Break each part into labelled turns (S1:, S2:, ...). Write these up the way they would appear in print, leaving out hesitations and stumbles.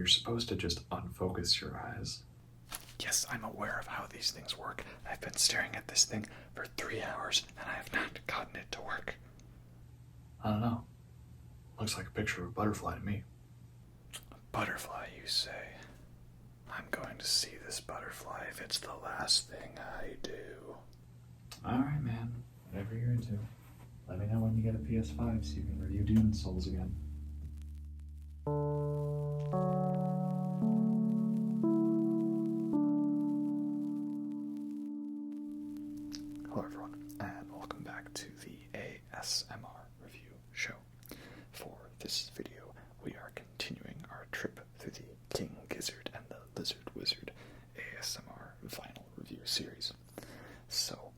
S1: you're supposed to just unfocus your eyes.
S2: Yes, I'm aware of how these things work. I've been staring at this thing for 3 hours, and I have not gotten it to work.
S1: I don't know. Looks like a picture of a butterfly to me.
S2: A butterfly, you say? I'm going to see this butterfly if it's the last thing I do.
S1: Alright, man. Whatever you're into. Let me know when you get a PS5 so you can review Demon's Souls again.
S2: Hello everyone, and welcome back to the ASMR review show. For this video, we are continuing our trip through the King Gizzard and the Lizard Wizard ASMR vinyl review series. So,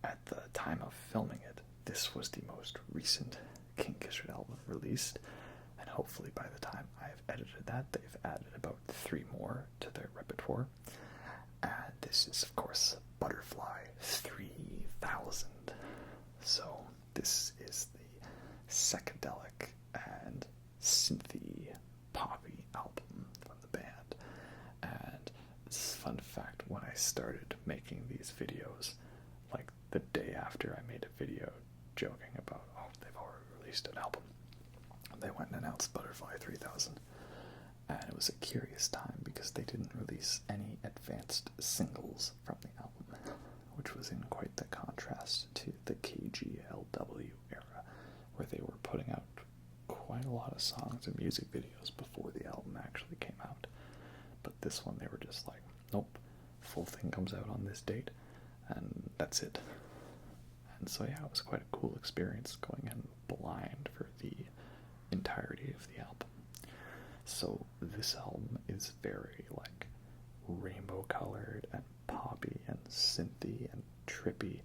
S2: at the time of filming it, this was the most recent King Gizzard album released, and hopefully by the time I've edited that, they've added about 3 more to their repertoire. And this is, of course, Butterfly 3000. So this is the psychedelic and synthy poppy album from the band. And this fun fact, when I started making these videos, like the day after I made a video joking about, oh, they've already released an album, they went and announced Butterfly 3000. And it was a curious time because they didn't release any advanced singles from the album, which was in quite the contrast to the KGLW era, where they were putting out quite a lot of songs and music videos before the album actually came out. But this one, they were just like, nope, full thing comes out on this date, and that's it. And so yeah, it was quite a cool experience going in blind for the entirety of the album. So this album is very like rainbow colored and poppy and synthy and trippy,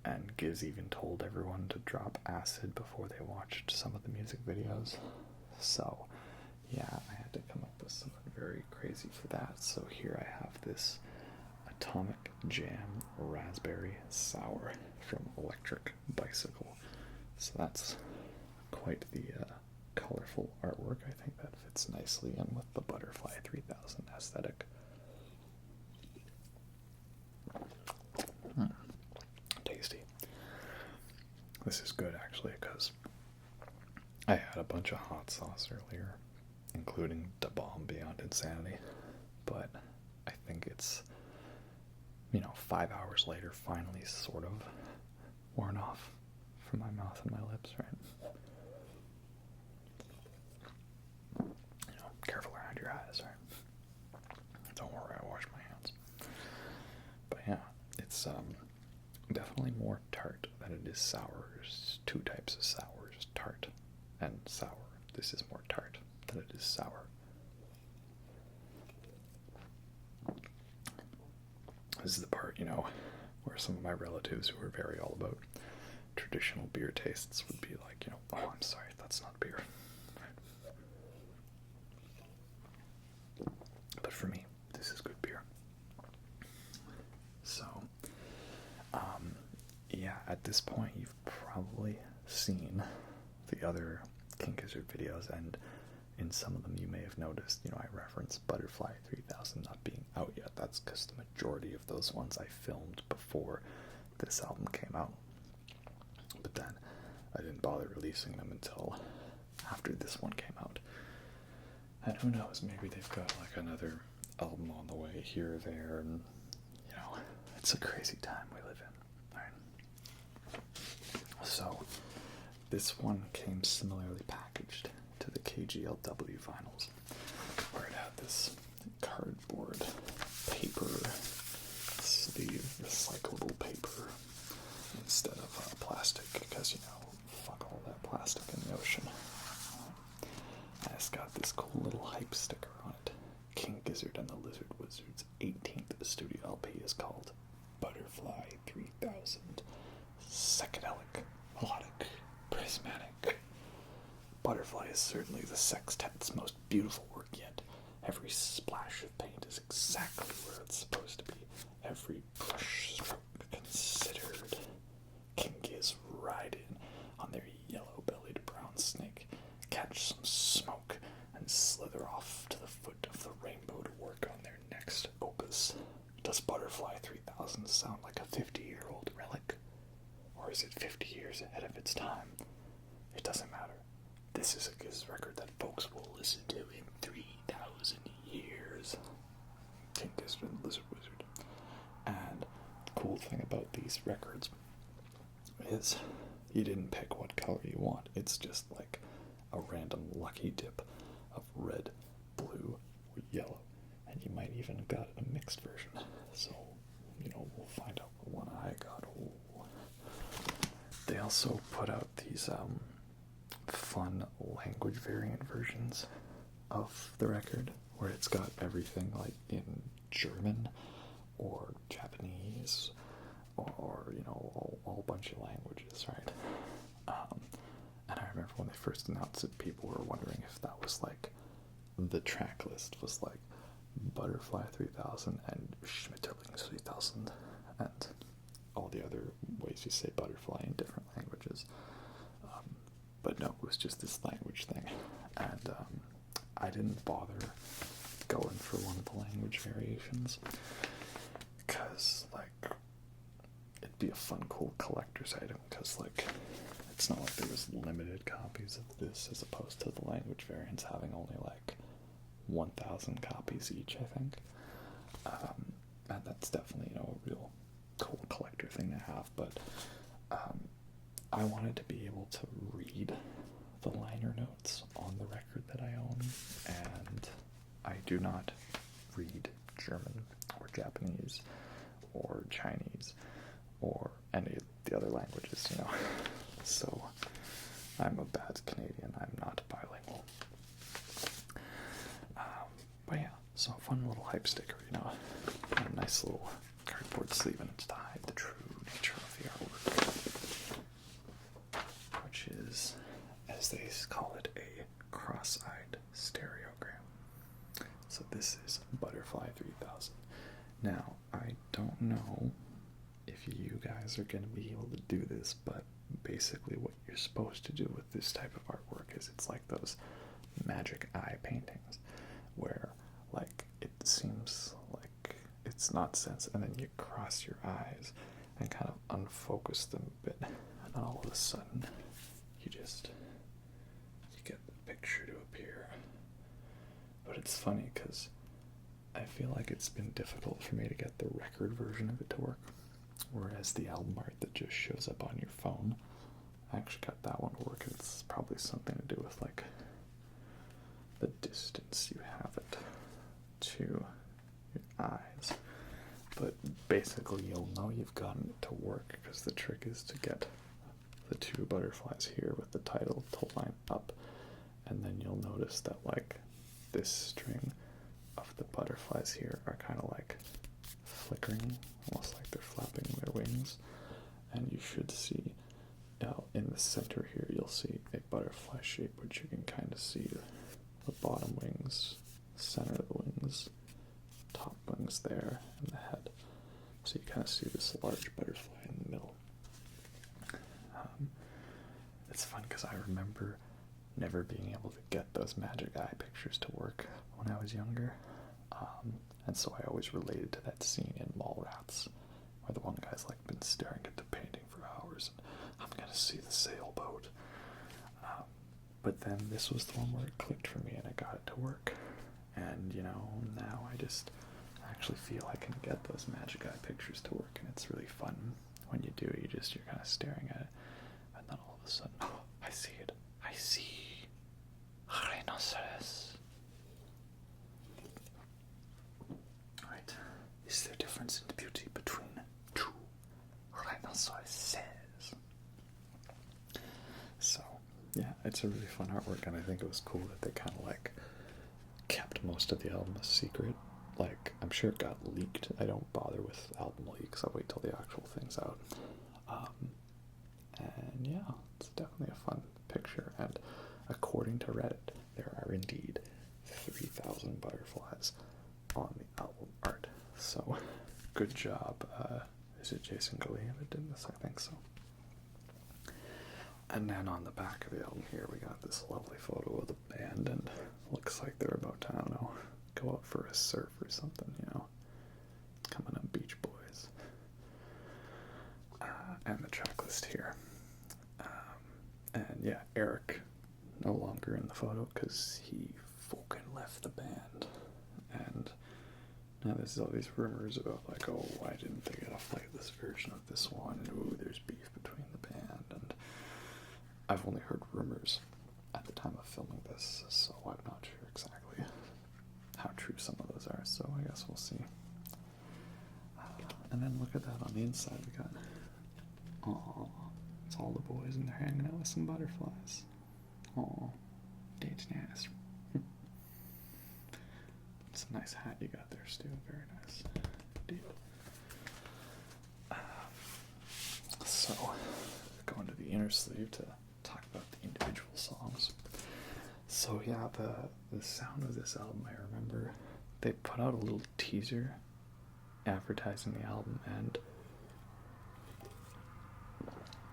S2: and Giz even told everyone to drop acid before they watched some of the music videos. So yeah, I had to come up with something very crazy for that. So here I have this Atomic Jam Raspberry Sour from Electric Bicycle. So that's quite the colorful artwork. I think that fits nicely in with the Butterfly 3000 aesthetic. Tasty. This is good actually because I had a bunch of hot sauce earlier, including Da Bomb Beyond Insanity, but I think it's, 5 hours later, finally sort of worn off from my mouth and my lips, right? Careful around your eyes, right? Don't worry, I wash my hands. But yeah, it's definitely more tart than it is sour. There's 2 types of sours, tart and sour. This is more tart than it is sour. This is the part, where some of my relatives who are very all about traditional beer tastes would be like, oh, I'm sorry, that's not beer. But for me, this is good beer. So, yeah, at this point, you've probably seen the other King Gizzard videos, and in some of them you may have noticed, I referenced Butterfly 3000 not being out yet. That's because the majority of those ones I filmed before this album came out. But then I didn't bother releasing them until after this one came out. And who knows, maybe they've got like another album on the way here or there, and it's a crazy time we live in. Right? So this one came similarly packaged to the KGLW vinyls, where it had this cardboard paper sleeve, recyclable paper, instead of plastic, because fuck all that plastic in the ocean. And it's got this cool little hype sticker on it. King Gizzard and the Lizard Wizard's 18th studio LP is called Butterfly 3000. Psychedelic, melodic, prismatic. Butterfly is certainly the sextet's most beautiful work yet. Every splash of paint is exactly where it's supposed to be. Every brush stroke considered. King Giz ride in on their yellow-bellied brown snake, catch some smoke, and slither off to the foot of does Butterfly 3000 sound like a 50-year-old relic? Or is it 50 years ahead of its time? It doesn't matter. This is a Gizzard record that folks will listen to in 3,000 years. King Gizzard and Lizard Wizard. And the cool thing about these records is you didn't pick what color you want. It's just like a random lucky dip of red, blue, or yellow. And you might even have got a mixed version. So, we'll find out what one I got. Ooh. They also put out these fun language variant versions of the record where it's got everything like in German or Japanese or all bunch of languages, right? And I remember when they first announced it, people were wondering if that was like the track list was like Butterfly 3000 and Schmetterlings 3000 and all the other ways you say butterfly in different languages. But no, it was just this language thing. And I didn't bother going for one of the language variations because, like, it'd be a fun, cool collector's item because, like, it's not like there was limited copies of this as opposed to the language variants having only, like, 1,000 copies each, I think. And that's definitely, a real cool collector thing to have, but I wanted to be able to read the liner notes on the record that I own, and I do not read German or Japanese or Chinese or any of the other languages, So I'm a bad Canadian. I'm not bilingual. But yeah, so a fun little hype sticker, a nice little cardboard sleeve, and it's to hide the true nature of the artwork, which is, as they call it, a cross-eyed stereogram. So this is Butterfly 3000. Now, I don't know if you guys are going to be able to do this, but basically what you're supposed to do with this type of artwork is it's like those magic eye paintings where, like, it seems like it's not sense, and then you cross your eyes and kind of unfocus them a bit, and all of a sudden you get the picture to appear. But it's funny because I feel like it's been difficult for me to get the record version of it to work, whereas the album art that just shows up on your phone, I actually got that one to work. It's probably something to do with, like, the distance you have it to your eyes. But basically you'll know you've gotten it to work because the trick is to get the two butterflies here with the title to line up, and then you'll notice that, like, this string of the butterflies here are kind of like flickering, almost like they're flapping their wings, and you should see in the center here you'll see a butterfly shape, which you can kind of see the bottom wings, center of the wings, top wings there, and the head. So you kind of see this large butterfly in the middle. It's fun because I remember never being able to get those magic eye pictures to work when I was younger. And so I always related to that scene in Mallrats where the one guy's like been staring at the painting for hours and I'm gonna see the sailboat. But then this was the one where it clicked for me and I got it to work. And now I just actually feel I can get those magic eye pictures to work, and it's really fun when you do. You're kind of staring at it, and then all of a sudden, oh, I see it. I see rhinoceros. Right. Is there a difference in beauty between two rhinoceroses? So, yeah, it's a really fun artwork, and I think it was cool that they kind of like kept most of the album a secret. Like, I'm sure it got leaked. I don't bother with album leaks. I'll wait till the actual thing's out. And yeah, it's definitely a fun picture. And according to Reddit, there are indeed 3,000 butterflies on the album art. So, good job. Is it Jason Galea that did this? I think so. And then on the back of the album here, we got this lovely photo of the band, and looks like they're about to, I don't know, go out for a surf or something, and the track list here. And yeah, Eric, no longer in the photo because he fucking left the band. And now there's all these rumors about, like, oh, why didn't they get to play this version of this one? And ooh, there's beef between the band. And I've only heard rumors at the time of filming this, so I'm not sure exactly how true some of those are, so I guess we'll see. And then look at that on the inside, we got, oh, it's all the boys and they're hanging out with some butterflies. Oh, that's nice. It's a nice hat you got there, Stu, very nice. Indeed. So, going to the inner sleeve to talk about the individual songs. So yeah, the sound of this album, I remember they put out a little teaser advertising the album, and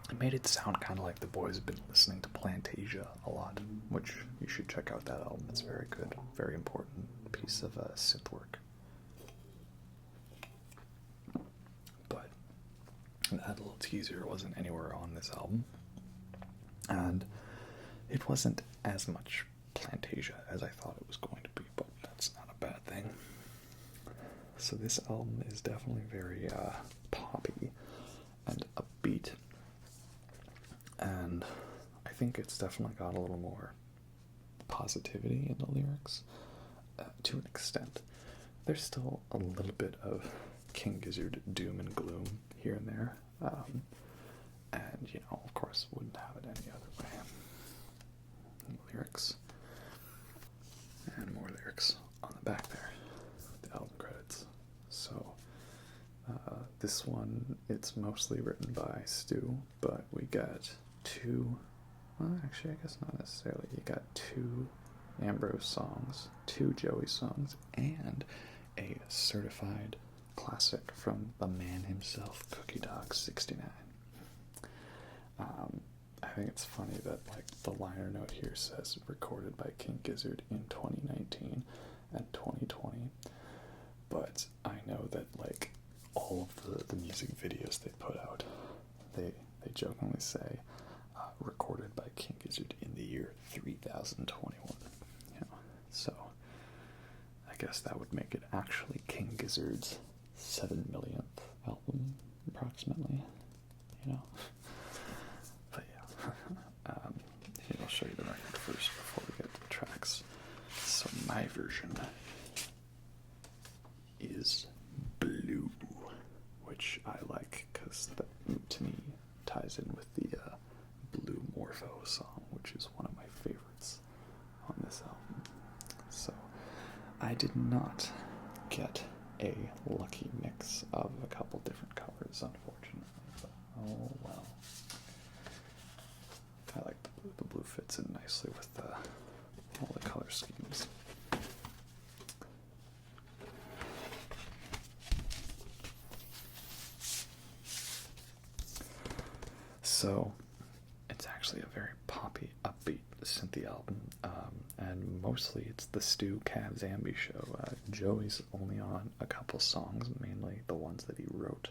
S2: it made it sound kind of like the boys have been listening to Plantasia a lot, which you should check out that album. It's very good, very important piece of synth work. But that little teaser wasn't anywhere on this album, and it wasn't as much Plantasia as I thought it was going to be, but that's not a bad thing. So this album is definitely very poppy and upbeat, and I think it's definitely got a little more positivity in the lyrics, to an extent. There's still a little bit of King Gizzard doom and gloom here and there, and, you know, of course, wouldn't have it any other way. Lyrics, and more lyrics on the back there, the album credits. So, this one, it's mostly written by Stu, but we got two, well, actually, I guess not necessarily. You got two Ambrose songs, two Joey songs, and a certified classic from the man himself, Cookie Dog 69. I think it's funny that, like, the liner note here says recorded by King Gizzard in 2019 and 2020, but I know that, like, all of the music videos they put out, they jokingly say recorded by King Gizzard in the year 3021. You know, so I guess that would make it actually King Gizzard's 7 millionth album, approximately. You know. But yeah, here, I'll show you the record first before we get to the tracks. So my version is Blue, which I like because that, to me, ties in with the Blue Morpho song, which is one of my favorites on this album. So I did not get a lucky mix of a couple different colors, unfortunately, but oh well. I like the blue. The blue fits in nicely with all the color schemes. So, it's actually a very poppy, upbeat synthy album, and mostly it's the Stu Cav Zambi show. Joey's only on a couple songs, mainly the ones that he wrote.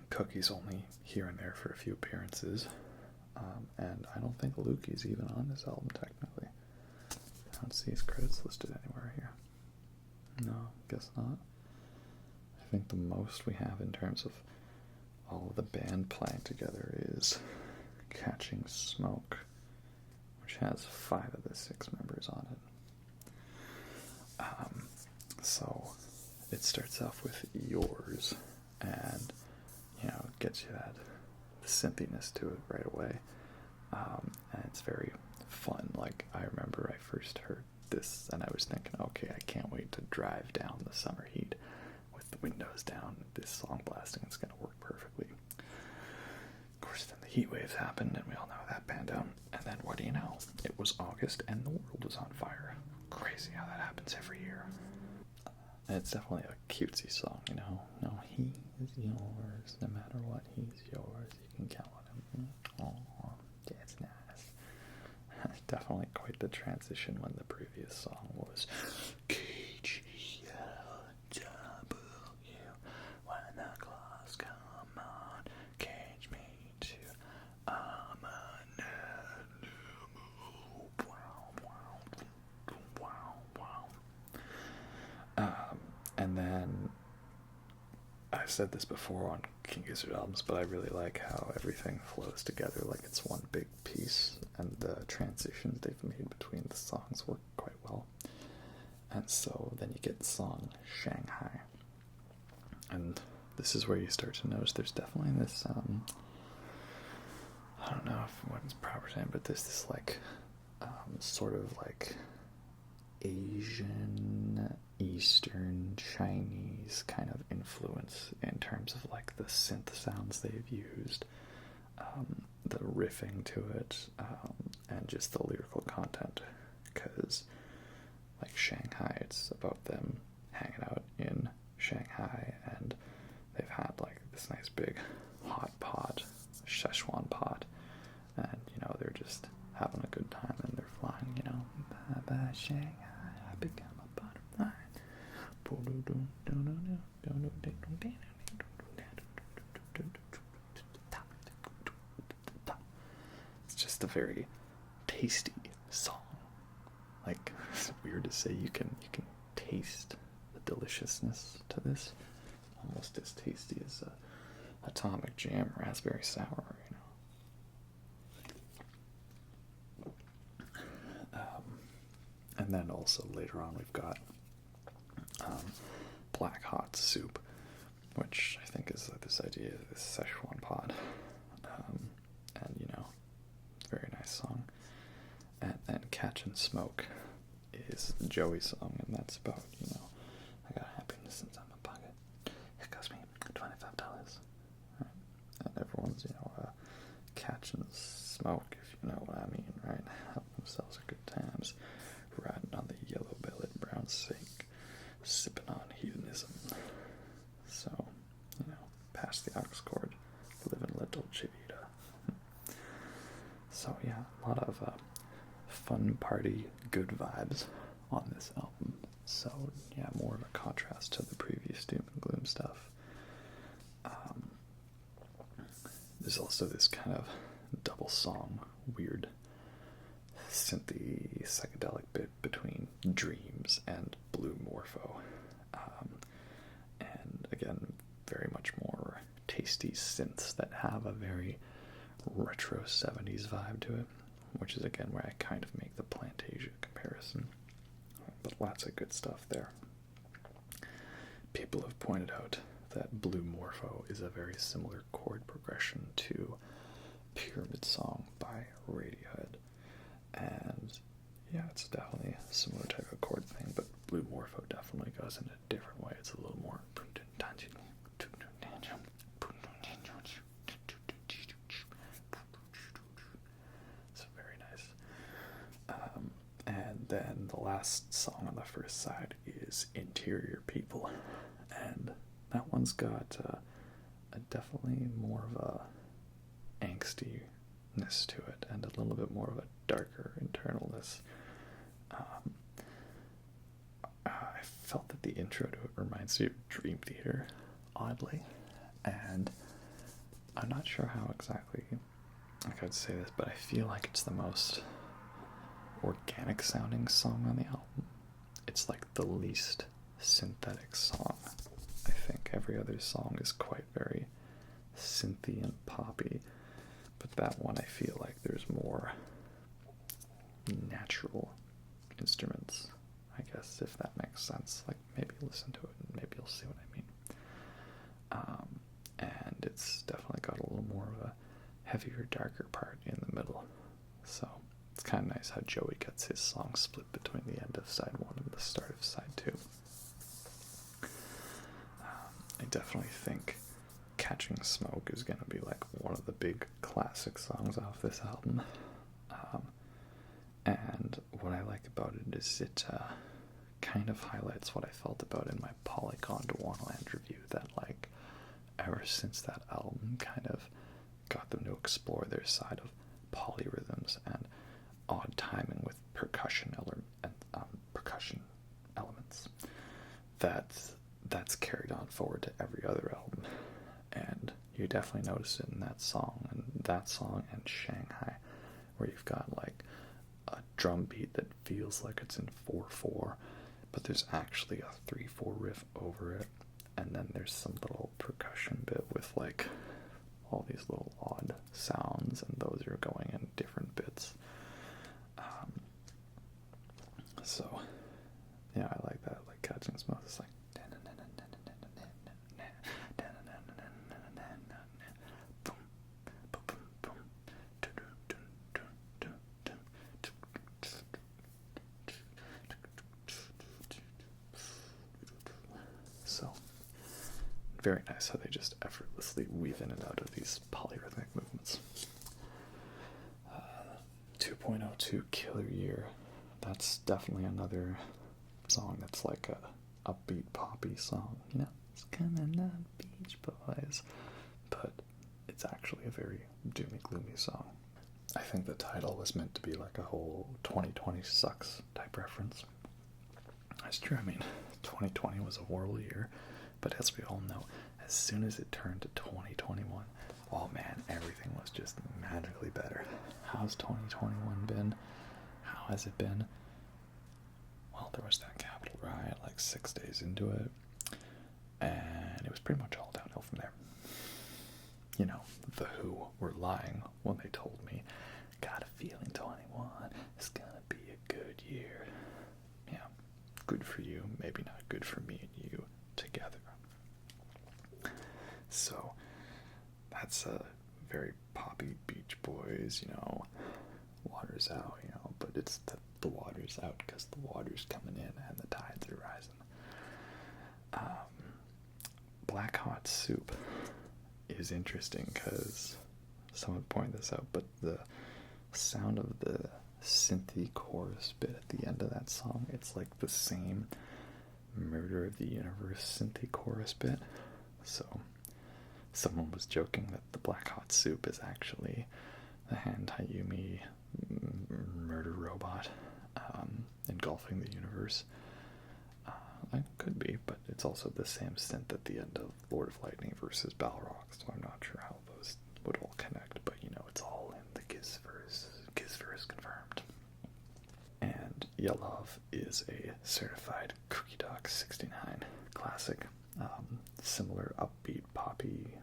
S2: Cookie's only here and there for a few appearances, and I don't think Lukey's even on this album, technically. I don't see his credits listed anywhere here. No, guess not. I think the most we have in terms of all of the band playing together is Catching Smoke, which has 5 of the 6 members on it. So it starts off with Yours, and, you know, it gets you that synthiness to it right away, and it's very fun. Like, I remember I first heard this, and I was thinking, okay, I can't wait to drive down the summer heat with the windows down, this song blasting, it's going to work perfectly. Of course, then the heat waves happened, and we all know how that panned out, and then what do you know? It was August, and the world was on fire. Crazy how that happens every year. And it's definitely a cutesy song, you know? No, he is yours, no matter what, he's yours, you can count on him. Oh, that's nice. Definitely quite the transition when the previous song was KGLW, when the claws come And then, I've said this before on King Gizzard albums, but I really like how everything flows together like it's one big piece, and the transitions they've made between the songs work quite well. And so then you get the song Shanghai. And this is where you start to notice there's definitely this, I don't know what is proper name, but there's this like, sort of like Asian, Eastern, Chinese kind of influence in terms of like the synth sounds they've used, the riffing to it, and just the lyrical content. Because like Shanghai, it's about them hanging out in Shanghai, and they've had like this nice big hot pot, Szechuan pot, and you know they're just having a good time, and they're flying, you know, bye Shanghai, I become a butterfly. It's just a very tasty song. Like, it's weird to say you can taste the deliciousness to this. Almost as tasty as Atomic Jam Raspberry Sour, you know. And then also later on we've got Black Hot Soup, which I think is this idea of this Szechuan pot. And, you know, very nice song. And then Catch and Smoke is Joey's song, and that's about, you know, I got happiness inside my pocket. It cost me $25. Right? And everyone's, you know, catching smoke, if you know what I mean, right? Helping themselves at good times. Riding on the yellow-bellied brown snake, sipping on hedonism. So, you know, pass the aux cord, living la dolce vita. So yeah, a lot of fun party, good vibes on this album. So yeah, more of a contrast to the previous doom and gloom stuff. There's also this kind of double song, weird synthy psychedelic bit between Dreams and Blue Morpho, and again very much more tasty synths that have a very retro 70s vibe to it, which is again where I kind of make the Plantasia comparison, but lots of good stuff there. People have pointed out that Blue Morpho is a very similar chord progression to Pyramid Song by Radiohead. And yeah, it's definitely a similar type of chord thing, but Blue Morpho definitely goes in a different way. It's a little more. It's very nice. And then the last song on the first side is Interior People, and that one's got a definitely more of a angstiness to it, and a little bit more of a darker internalness. I felt that the intro to it reminds me of Dream Theater, oddly, and I'm not sure how exactly I could say this, but I feel like it's the most organic sounding song on the album. It's like the least synthetic song. I think every other song is quite very synthy and poppy, but that one I feel like there's more natural instruments, I guess, if that makes sense. Like, maybe listen to it and maybe you'll see what I mean. And it's definitely got a little more of a heavier, darker part in the middle. So it's kind of nice how Joey gets his song split between the end of side 1 and the start of side 2. I definitely think Catching Smoke is going to be like one of the big classic songs off this album. And what I like about it is it kind of highlights what I felt about in my Polygon to Wonderland review, that like ever since that album kind of got them to explore their side of polyrhythms and odd timing with percussion elements, that's carried on forward to every other album, and you definitely notice it in that song and Shanghai, where you've got like a drum beat that feels like it's in 4/4, but there's actually a 3/4 riff over it, and then there's some little percussion bit with like all these little odd sounds, and those are going in different bits. So yeah, I like that, like Catching Smoke. It's like so very nice how they just effortlessly weave in and out of these polyrhythmic movements. 2.02 Killer Year. That's definitely another song that's like a upbeat poppy song. You know, it's coming on Beach Boys, but it's actually a very doomy gloomy song. I think the title was meant to be like a whole 2020 sucks type reference. That's true. I mean, 2020 was a horrible year, but as we all know, as soon as it turned to 2021, oh man, everything was just magically better. How's 2021 been? How has it been? Well, there was that Capitol riot like 6 days into it, and it was pretty much all downhill from there. You know, The Who were lying when they told me, got a feeling 21 is gonna be a good year. Yeah, good for you, maybe not good for me and you together. So, that's a very poppy Beach Boys, you know, water's out, you know, but it's the water's out because the water's coming in and the tides are rising. Black Hot Soup is interesting because someone pointed this out, but the sound of the synthy chorus bit at the end of that song, it's like the same Murder of the Universe synthy chorus bit. So someone was joking that the Black Hot Soup is actually the Han Taiyumi murder robot engulfing the universe. It could be, but it's also the same synth at the end of Lord of Lightning versus Balrog, so I'm not sure how those would all connect, but you know, it's all in the Gizzverse. Gizzverse confirmed. And Ya Love is a certified Cookie Dog 69 classic. Similar upbeat, poppy,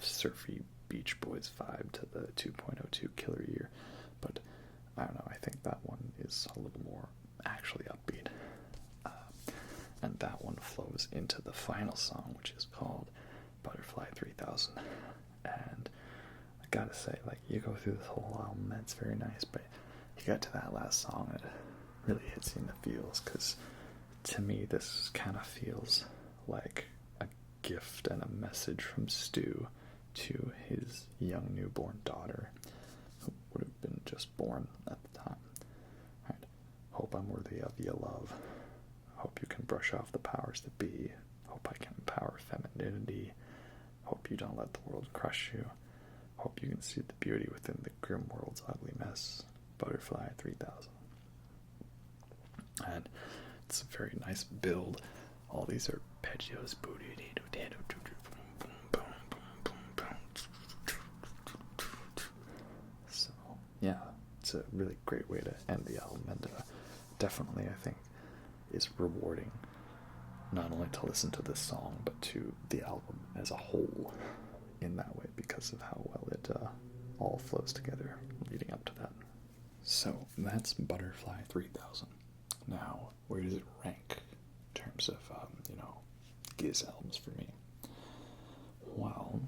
S2: surfy Beach Boys vibe to the 2.02 Killer Year, but I don't know, I think that one is a little more actually upbeat. And that one flows into the final song, which is called Butterfly 3000. And I gotta say, like, you go through this whole album, it's very nice, but you get to that last song, it really hits you in the feels, because to me, this kind of feels like a gift and a message from Stu to his young newborn daughter, who would have been just born at the time. Right? Hope I'm worthy of your love. Hope you can brush off the powers that be. Hope I can empower femininity. Hope you don't let the world crush you. Hope you can see the beauty within the grim world's ugly mess. Butterfly 3000. And it's a very nice build. All these arpeggios. So, yeah, it's a really great way to end the album, and definitely, I think, is rewarding not only to listen to this song, but to the album as a whole in that way, because of how well it all flows together leading up to that. So that's Butterfly 3000. Now, where does it rank in terms of, Giz albums for me? Well,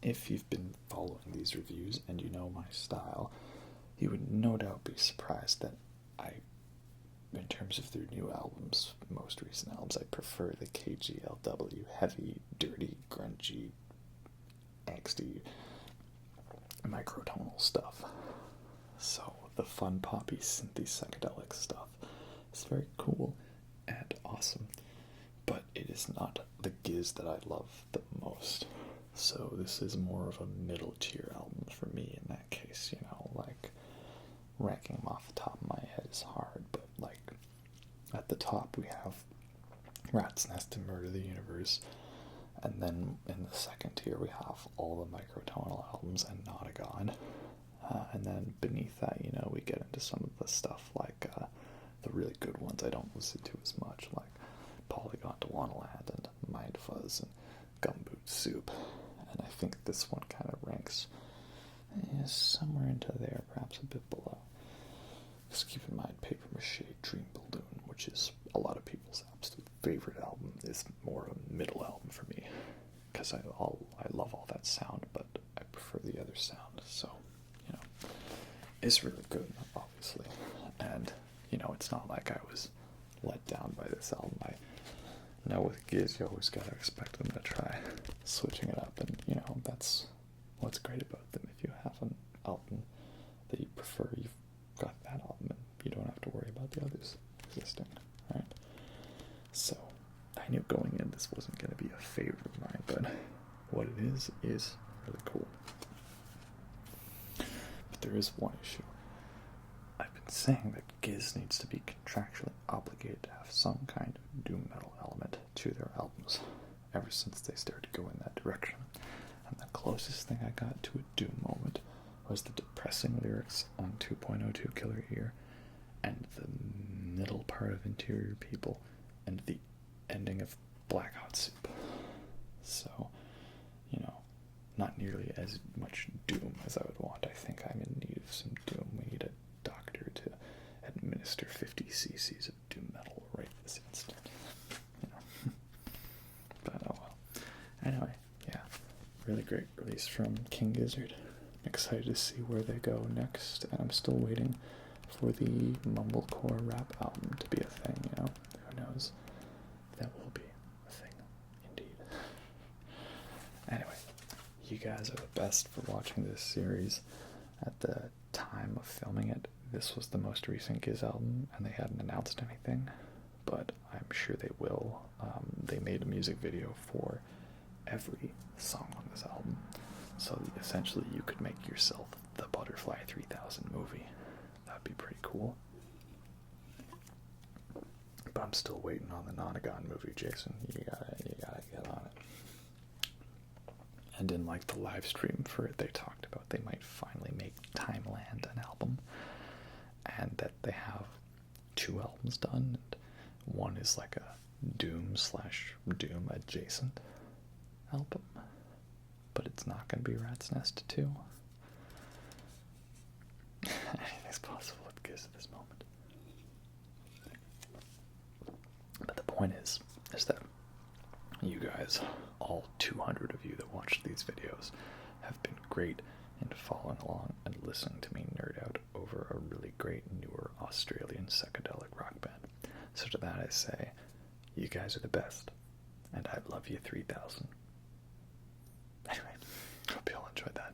S2: if you've been following these reviews and you know my style, you would no doubt be surprised that in terms of their new albums, most recent albums, I prefer the KGLW heavy, dirty, grungy, angsty, microtonal stuff. So the fun, poppy, synthy, psychedelic stuff is very cool and awesome, but it is not the Giz that I love the most. So this is more of a middle tier album for me in that case, like ranking them off the top of my head is hard, but like at the top we have Rat's Nest and Murder of the Universe, and then in the second tier we have all the microtonal albums and Notagon, and then beneath that, we get into some of the stuff like the really good ones I don't listen to as much, like Polygon to Wannaland and Mind Fuzz and Gumboot Soup. And I think this one kind of ranks somewhere into there, perhaps a bit below. Just keep in mind, Paper Mache Dream Balloon, which is a lot of people's absolute favorite album, is more a middle album for me. Because I love all that sound, but I prefer the other sound. So, you know, it's really good, obviously. And, you know, it's not like I was let down by this album. I know with Giz, you always gotta expect them to try switching it up. And, you know, that's what's great about them. If you have an album that you prefer, you've got that album, and you don't have to worry about the others existing, right? So, I knew going in this wasn't going to be a favorite of mine, but what it is really cool. But there is one issue. I've been saying that Giz needs to be contractually obligated to have some kind of doom metal element to their albums ever since they started to go in that direction. And the closest thing I got to a doom moment was the depressing lyrics on 2.02 Killer Ear, and the middle part of Interior People, and the ending of Black Hot Soup. So, you know, not nearly as much doom as I would want. I think I'm in need of some doom. We need a doctor to administer 50 cc's of doom metal right this instant. You know. But oh well. Anyway, yeah. Really great release from King Gizzard. Excited to see where they go next, and I'm still waiting for the mumblecore rap album to be a thing, you know? Who knows? That will be a thing, indeed. Anyway, you guys are the best for watching this series. At the time of filming it, this was the most recent Giz album, and they hadn't announced anything, but I'm sure they will. They made a music video for every song on this album, so essentially you could make yourself the Butterfly 3000 movie. That'd be pretty cool. But I'm still waiting on the Nonagon movie, Jason. You gotta get on it. And in like the live stream for it, they talked about they might finally make Timeland an album, and that they have 2 albums done, and one is like a Doom/Doom adjacent album, but it's not going to be Rat's Nest 2. Anything's possible with Giz at this moment. But the point is that you guys, all 200 of you that watch these videos, have been great in following along and listening to me nerd out over a really great newer Australian psychedelic rock band. So to that I say, you guys are the best, and I love you 3000. Anyway, hope you all enjoyed that.